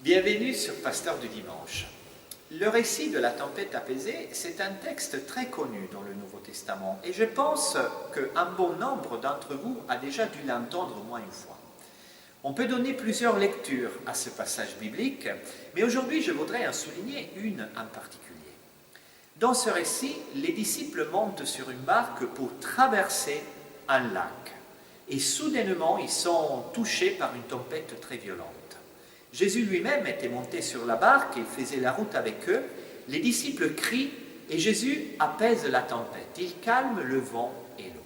Bienvenue sur Pasteur du Dimanche. Le récit de la tempête apaisée, c'est un texte très connu dans le Nouveau Testament et je pense qu'un bon nombre d'entre vous a déjà dû l'entendre au moins une fois. On peut donner plusieurs lectures à ce passage biblique, mais aujourd'hui je voudrais en souligner une en particulier. Dans ce récit, les disciples montent sur une barque pour traverser un lac et soudainement ils sont touchés par une tempête très violente. Jésus lui-même était monté sur la barque et faisait la route avec eux. Les disciples crient et Jésus apaise la tempête. Il calme le vent et l'eau.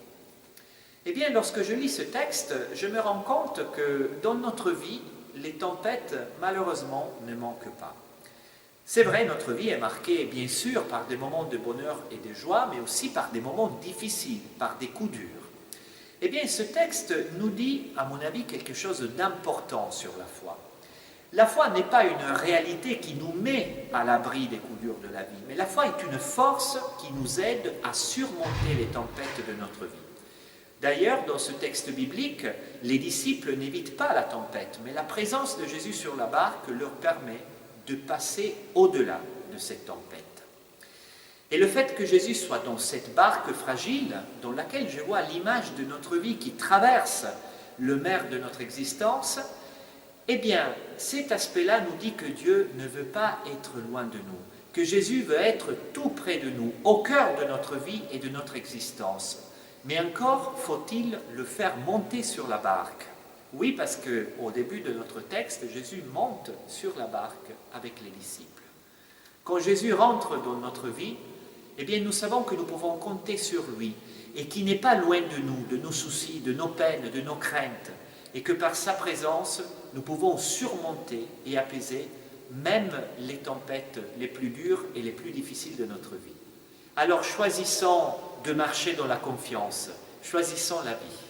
Eh bien, lorsque je lis ce texte, je me rends compte que dans notre vie, les tempêtes, malheureusement, ne manquent pas. C'est vrai, notre vie est marquée, bien sûr, par des moments de bonheur et de joie, mais aussi par des moments difficiles, par des coups durs. Eh bien, ce texte nous dit, à mon avis, quelque chose d'important sur la foi. La foi n'est pas une réalité qui nous met à l'abri des coups durs de la vie, mais la foi est une force qui nous aide à surmonter les tempêtes de notre vie. D'ailleurs, dans ce texte biblique, les disciples n'évitent pas la tempête, mais la présence de Jésus sur la barque leur permet de passer au-delà de cette tempête. Et le fait que Jésus soit dans cette barque fragile, dans laquelle je vois l'image de notre vie qui traverse le mer de notre existence, eh bien, cet aspect-là nous dit que Dieu ne veut pas être loin de nous, que Jésus veut être tout près de nous, au cœur de notre vie et de notre existence. Mais encore faut-il le faire monter sur la barque. Oui, parce qu'au début de notre texte, Jésus monte sur la barque avec les disciples. Quand Jésus rentre dans notre vie, eh bien, nous savons que nous pouvons compter sur lui et qu'il n'est pas loin de nos soucis, de nos peines, de nos craintes, et que par sa présence, nous pouvons surmonter et apaiser même les tempêtes les plus dures et les plus difficiles de notre vie. Alors choisissons de marcher dans la confiance, choisissons la vie.